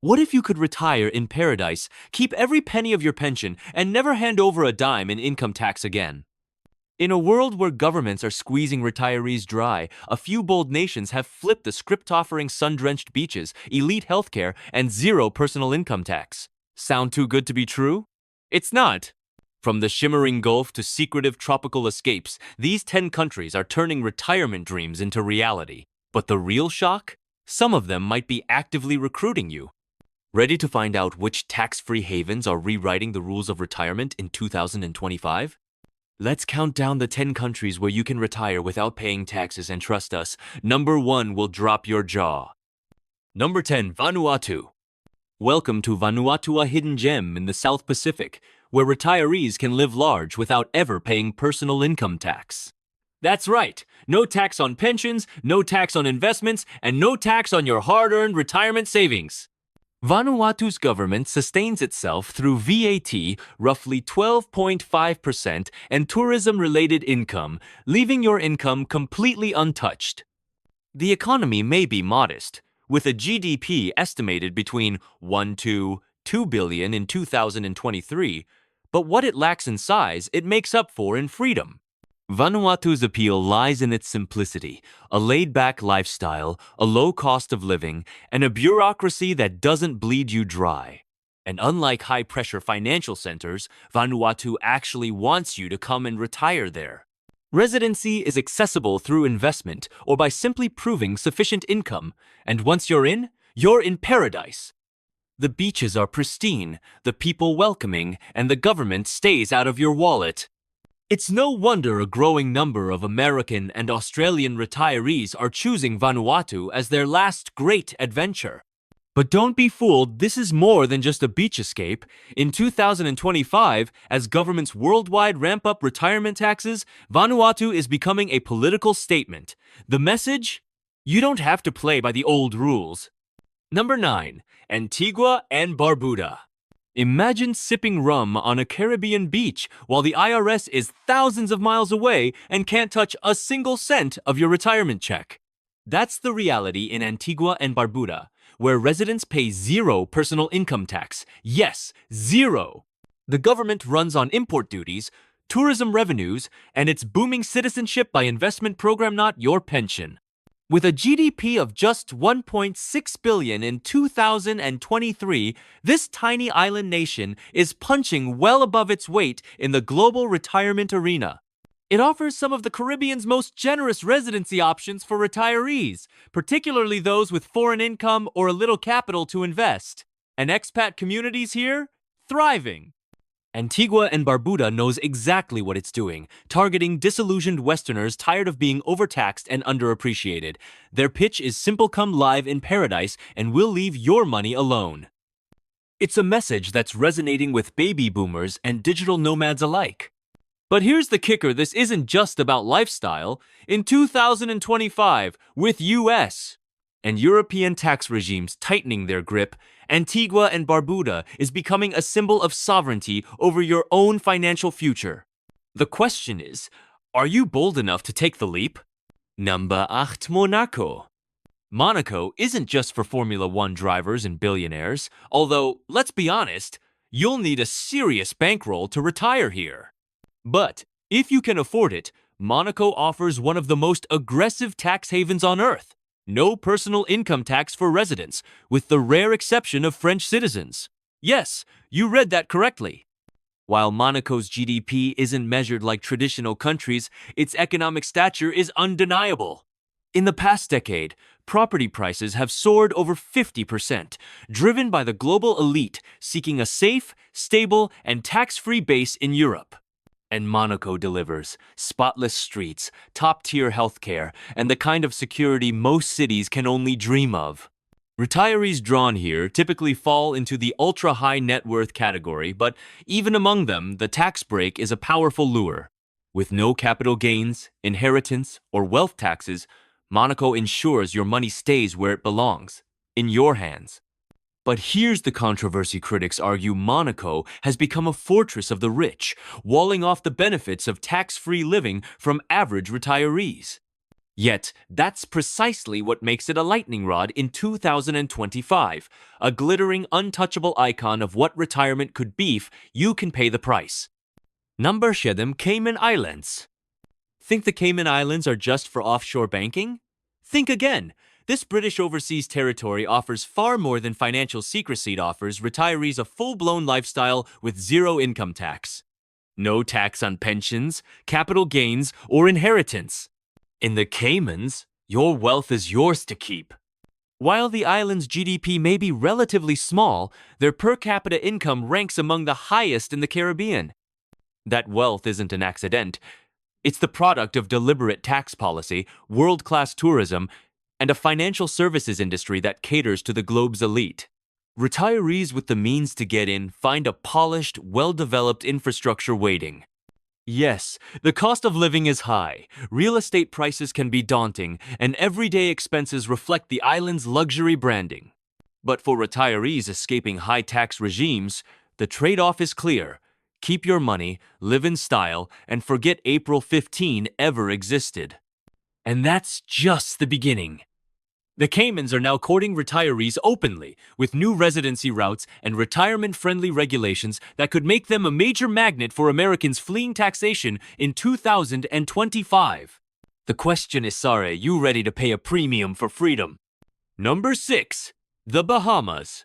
What if you could retire in paradise, keep every penny of your pension, and never hand over a dime in income tax again? In a world where governments are squeezing retirees dry, a few bold nations have flipped the script, offering sun-drenched beaches, elite healthcare, and zero personal income tax. Sound too good to be true? It's not. From the shimmering Gulf to secretive tropical escapes, these 10 countries are turning retirement dreams into reality. But the real shock? Some of them might be actively recruiting you. Ready to find out which tax-free havens are rewriting the rules of retirement in 2025? Let's count down the 10 countries where you can retire without paying taxes, and trust us, number 1 will drop your jaw. Number 10, Vanuatu. Welcome to Vanuatu, a hidden gem in the South Pacific, where retirees can live large without ever paying personal income tax. That's right, no tax on pensions, no tax on investments, and no tax on your hard-earned retirement savings. Vanuatu's government sustains itself through VAT, roughly 12.5%, and tourism-related income, leaving your income completely untouched. The economy may be modest, with a GDP estimated between 1 to 2 billion in 2023, but what it lacks in size, it makes up for in freedom. Vanuatu's appeal lies in its simplicity, a laid-back lifestyle, a low cost of living, and a bureaucracy that doesn't bleed you dry. And unlike high-pressure financial centers, Vanuatu actually wants you to come and retire there. Residency is accessible through investment or by simply proving sufficient income, and once you're in paradise. The beaches are pristine, the people welcoming, and the government stays out of your wallet. It's no wonder a growing number of American and Australian retirees are choosing Vanuatu as their last great adventure. But don't be fooled, this is more than just a beach escape. In 2025, as governments worldwide ramp up retirement taxes, Vanuatu is becoming a political statement. The message? You don't have to play by the old rules. Number 9. Antigua and Barbuda. Imagine sipping rum on a Caribbean beach while the IRS is thousands of miles away and can't touch a single cent of your retirement check. That's the reality in Antigua and Barbuda, where residents pay zero personal income tax. Yes, zero. The government runs on import duties, tourism revenues, and its booming citizenship by investment program, not your pension. With a GDP of just 1.6 billion in 2023, this tiny island nation is punching well above its weight in the global retirement arena. It offers some of the Caribbean's most generous residency options for retirees, particularly those with foreign income or a little capital to invest. And expat communities here? Thriving. Antigua and Barbuda knows exactly what it's doing, targeting disillusioned Westerners tired of being overtaxed and underappreciated. Their pitch is simple: come live in paradise and we'll leave your money alone. It's a message that's resonating with baby boomers and digital nomads alike. But here's the kicker, this isn't just about lifestyle. In 2025, with US and European tax regimes tightening their grip, Antigua and Barbuda is becoming a symbol of sovereignty over your own financial future. The question is, are you bold enough to take the leap? Number 8, Monaco. Monaco isn't just for Formula One drivers and billionaires, although, let's be honest, you'll need a serious bankroll to retire here. But if you can afford it, Monaco offers one of the most aggressive tax havens on earth. No personal income tax for residents, with the rare exception of French citizens. Yes, you read that correctly. While Monaco's GDP isn't measured like traditional countries, its economic stature is undeniable. In the past decade, property prices have soared over 50%, driven by the global elite seeking a safe, stable, and tax-free base in Europe. And Monaco delivers spotless streets, top-tier healthcare, and the kind of security most cities can only dream of. Retirees drawn here typically fall into the ultra-high net worth category, but even among them, the tax break is a powerful lure. With no capital gains, inheritance, or wealth taxes, Monaco ensures your money stays where it belongs, in your hands. But here's the controversy: critics argue Monaco has become a fortress of the rich, walling off the benefits of tax-free living from average retirees. Yet, that's precisely what makes it a lightning rod in 2025, a glittering, untouchable icon of what retirement could be if you can pay the price. Number 7, Cayman Islands. Think the Cayman Islands are just for offshore banking? Think again. This British overseas territory offers far more than financial secrecy. It offers retirees a full-blown lifestyle with zero income tax. No tax on pensions, capital gains, or inheritance. In the Caymans, your wealth is yours to keep. While the island's GDP may be relatively small, their per capita income ranks among the highest in the Caribbean. That wealth isn't an accident. It's the product of deliberate tax policy, world-class tourism, and a financial services industry that caters to the globe's elite. Retirees with the means to get in find a polished, well-developed infrastructure waiting. Yes, the cost of living is high, real estate prices can be daunting, and everyday expenses reflect the island's luxury branding. But for retirees escaping high-tax regimes, the trade-off is clear. Keep your money, live in style, and forget April 15 ever existed. And that's just the beginning. The Caymans are now courting retirees openly, with new residency routes and retirement-friendly regulations that could make them a major magnet for Americans fleeing taxation in 2025. The question is, are you ready to pay a premium for freedom? Number 6. The Bahamas.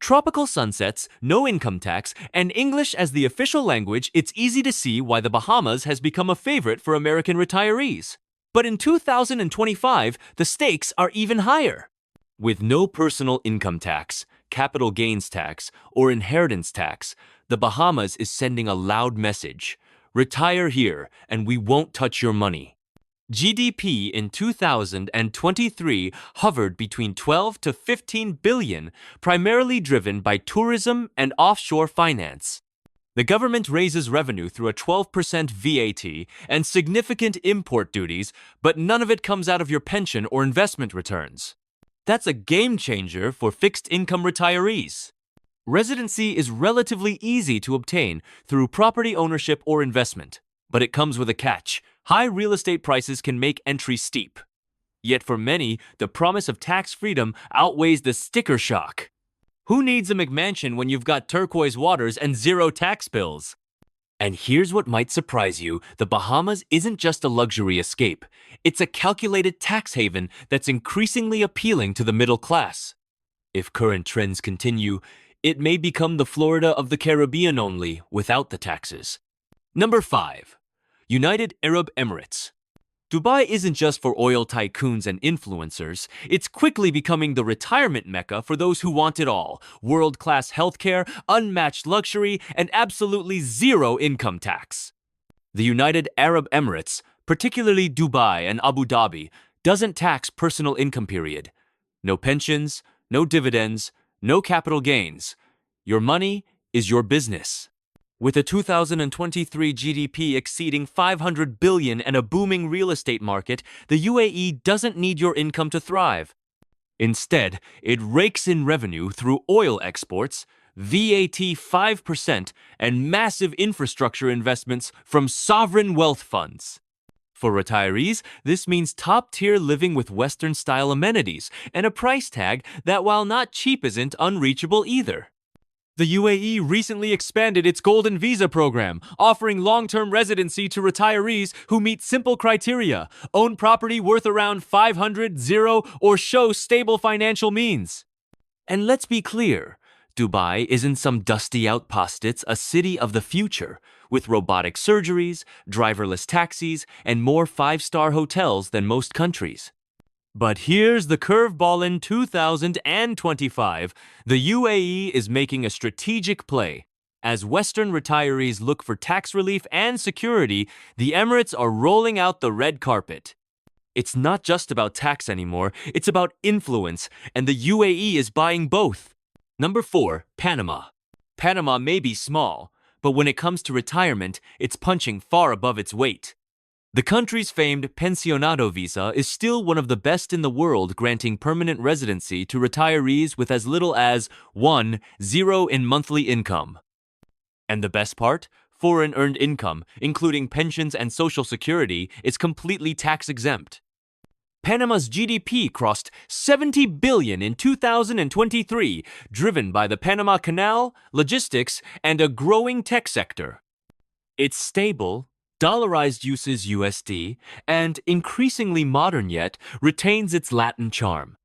Tropical sunsets, no income tax, and English as the official language, it's easy to see why the Bahamas has become a favorite for American retirees. But in 2025, the stakes are even higher. With no personal income tax, capital gains tax, or inheritance tax, the Bahamas is sending a loud message. Retire here, and we won't touch your money. GDP in 2023 hovered between 12 to 15 billion, primarily driven by tourism and offshore finance. The government raises revenue through a 12% VAT and significant import duties, but none of it comes out of your pension or investment returns. That's a game changer for fixed-income retirees. Residency is relatively easy to obtain through property ownership or investment, but it comes with a catch. High real estate prices can make entry steep. Yet for many, the promise of tax freedom outweighs the sticker shock. Who needs a McMansion when you've got turquoise waters and zero tax bills? And here's what might surprise you. The Bahamas isn't just a luxury escape. It's a calculated tax haven that's increasingly appealing to the middle class. If current trends continue, it may become the Florida of the Caribbean only, without the taxes. Number 5. United Arab Emirates. Dubai isn't just for oil tycoons and influencers, it's quickly becoming the retirement mecca for those who want it all. World-class healthcare, unmatched luxury, and absolutely zero income tax. The United Arab Emirates, particularly Dubai and Abu Dhabi, doesn't tax personal income period. No pensions, no dividends, no capital gains. Your money is your business. With a 2023 GDP exceeding 500 billion and a booming real estate market, the UAE doesn't need your income to thrive. Instead, it rakes in revenue through oil exports, VAT 5%, and massive infrastructure investments from sovereign wealth funds. For retirees, this means top-tier living with Western-style amenities and a price tag that, while not cheap, isn't unreachable either. The UAE recently expanded its Golden Visa program, offering long-term residency to retirees who meet simple criteria, own property worth around 500, or show stable financial means. And let's be clear, Dubai isn't some dusty outpost, it's a city of the future, with robotic surgeries, driverless taxis, and more five-star hotels than most countries. But here's the curveball in 2025. The UAE is making a strategic play. As Western retirees look for tax relief and security, the Emirates are rolling out the red carpet. It's not just about tax anymore, it's about influence, and the UAE is buying both. Number 4, Panama. Panama may be small, but when it comes to retirement, it's punching far above its weight. The country's famed Pensionado visa is still one of the best in the world, granting permanent residency to retirees with as little as 0 in monthly income. And the best part? Foreign earned income, including pensions and social security, is completely tax-exempt. Panama's GDP crossed 70 billion in 2023, driven by the Panama Canal, logistics, and a growing tech sector. It's stable, dollarized uses USD, and increasingly modern yet retains its Latin charm.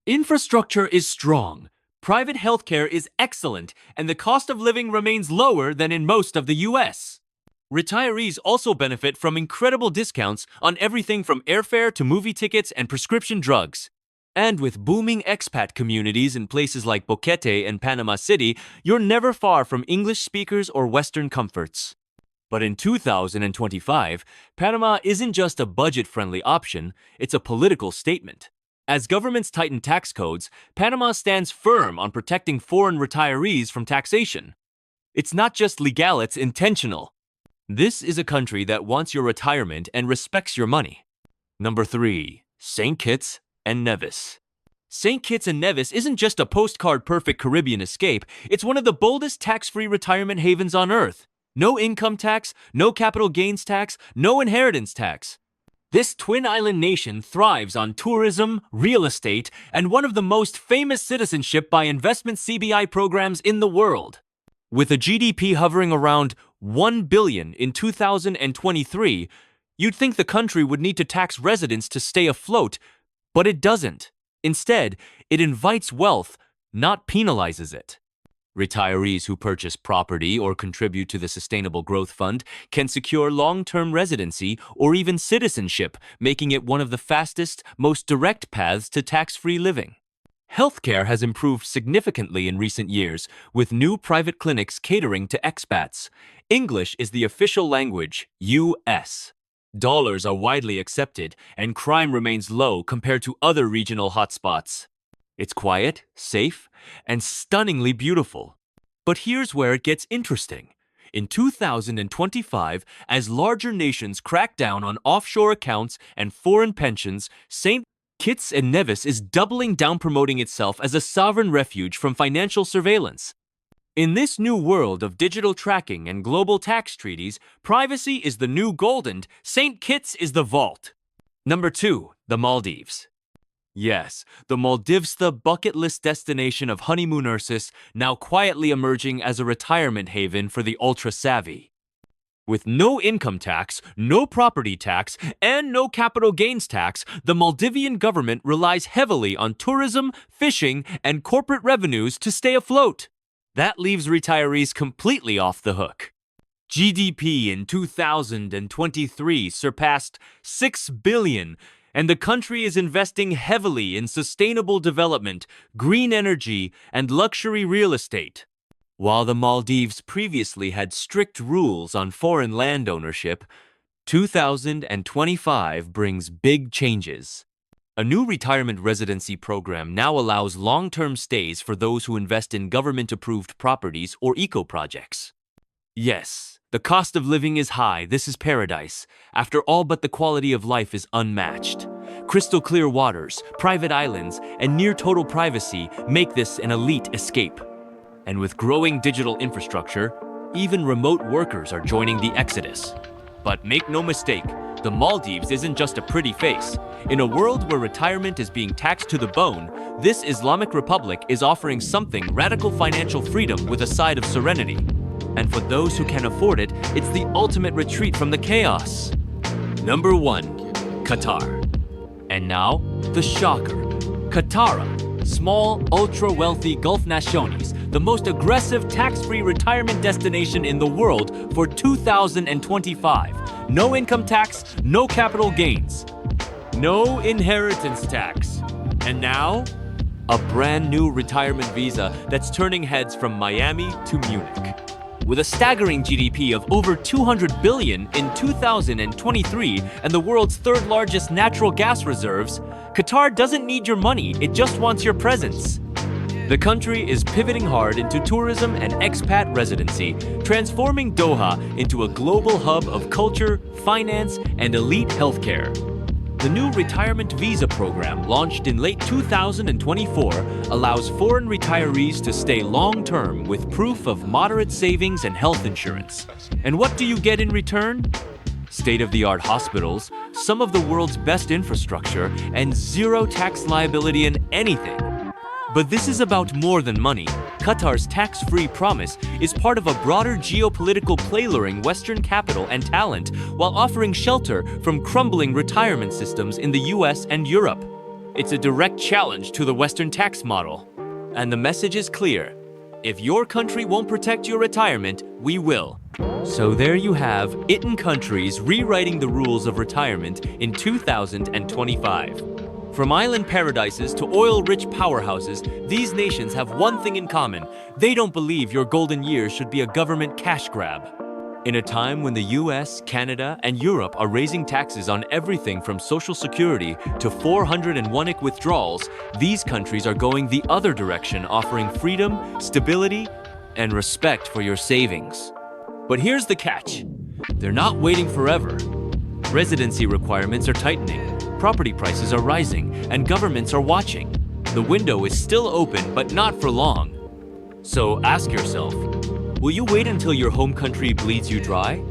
Infrastructure is strong, private healthcare is excellent, and the cost of living remains lower than in most of the US. Retirees also benefit from incredible discounts on everything from airfare to movie tickets and prescription drugs. And with booming expat communities in places like Boquete and Panama City, you're never far from English speakers or Western comforts. But in 2025, Panama isn't just a budget-friendly option, it's a political statement. As governments tighten tax codes, Panama stands firm on protecting foreign retirees from taxation. It's not just legal, it's intentional. This is a country that wants your retirement and respects your money. Number 3. St. Kitts and Nevis. St. Kitts and Nevis isn't just a postcard-perfect Caribbean escape, it's one of the boldest tax-free retirement havens on Earth. No income tax, no capital gains tax, no inheritance tax. This twin island nation thrives on tourism, real estate, and one of the most famous citizenship by investment CBI programs in the world. With a GDP hovering around 1 billion in 2023, you'd think the country would need to tax residents to stay afloat, but it doesn't. Instead, it invites wealth, not penalizes it. Retirees who purchase property or contribute to the Sustainable Growth Fund can secure long-term residency or even citizenship, making it one of the fastest, most direct paths to tax-free living. Healthcare has improved significantly in recent years, with new private clinics catering to expats. English is the official language, US. Dollars are widely accepted, and crime remains low compared to other regional hotspots. It's quiet, safe, and stunningly beautiful. But here's where it gets interesting. In 2025, as larger nations crack down on offshore accounts and foreign pensions, St. Kitts and Nevis is doubling down, promoting itself as a sovereign refuge from financial surveillance. In this new world of digital tracking and global tax treaties, privacy is the new gold and St. Kitts is the vault. Number 2, the Maldives. Yes, the Maldives, the bucket list destination of honeymooners, now quietly emerging as a retirement haven for the ultra-savvy. With no income tax, no property tax, and no capital gains tax, the Maldivian government relies heavily on tourism, fishing, and corporate revenues to stay afloat. That leaves retirees completely off the hook. GDP in 2023 surpassed 6 billion, and the country is investing heavily in sustainable development, green energy, and luxury real estate. While the Maldives previously had strict rules on foreign land ownership, 2025 brings big changes. A new retirement residency program now allows long-term stays for those who invest in government-approved properties or eco-projects. Yes, the cost of living is high. This is paradise. After all, but the quality of life is unmatched. Crystal clear waters, private islands, and near-total privacy make this an elite escape. And with growing digital infrastructure, even remote workers are joining the exodus. But make no mistake, the Maldives isn't just a pretty face. In a world where retirement is being taxed to the bone, this Islamic Republic is offering something: radical financial freedom with a side of serenity. And for those who can afford it, it's the ultimate retreat from the chaos. Number 1, Qatar. And now, the shocker. Qatar, small, ultra-wealthy Gulf nationes, the most aggressive tax-free retirement destination in the world for 2025. No income tax, no capital gains, no inheritance tax. And now, a brand new retirement visa that's turning heads from Miami to Munich. With a staggering GDP of over 200 billion in 2023 and the world's third largest natural gas reserves, Qatar doesn't need your money, it just wants your presence. The country is pivoting hard into tourism and expat residency, transforming Doha into a global hub of culture, finance, and elite healthcare. The new retirement visa program, launched in late 2024, allows foreign retirees to stay long-term with proof of moderate savings and health insurance. And what do you get in return? State-of-the-art hospitals, some of the world's best infrastructure, and zero tax liability in anything. But this is about more than money. Qatar's tax-free promise is part of a broader geopolitical play, luring Western capital and talent while offering shelter from crumbling retirement systems in the US and Europe. It's a direct challenge to the Western tax model. And the message is clear. If your country won't protect your retirement, we will. So there you have it, in countries rewriting the rules of retirement in 2025. From island paradises to oil-rich powerhouses, these nations have one thing in common. They don't believe your golden years should be a government cash grab. In a time when the US, Canada, and Europe are raising taxes on everything from Social Security to 401k withdrawals, these countries are going the other direction, offering freedom, stability, and respect for your savings. But here's the catch. They're not waiting forever. Residency requirements are tightening, property prices are rising, and governments are watching. The window is still open, but not for long. So ask yourself, will you wait until your home country bleeds you dry?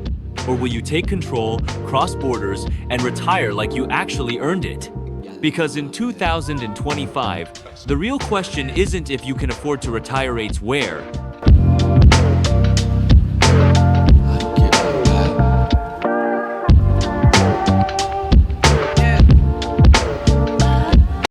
Or will you take control, cross borders, and retire like you actually earned it? Because in 2025, the real question isn't if you can afford to retire, it's where.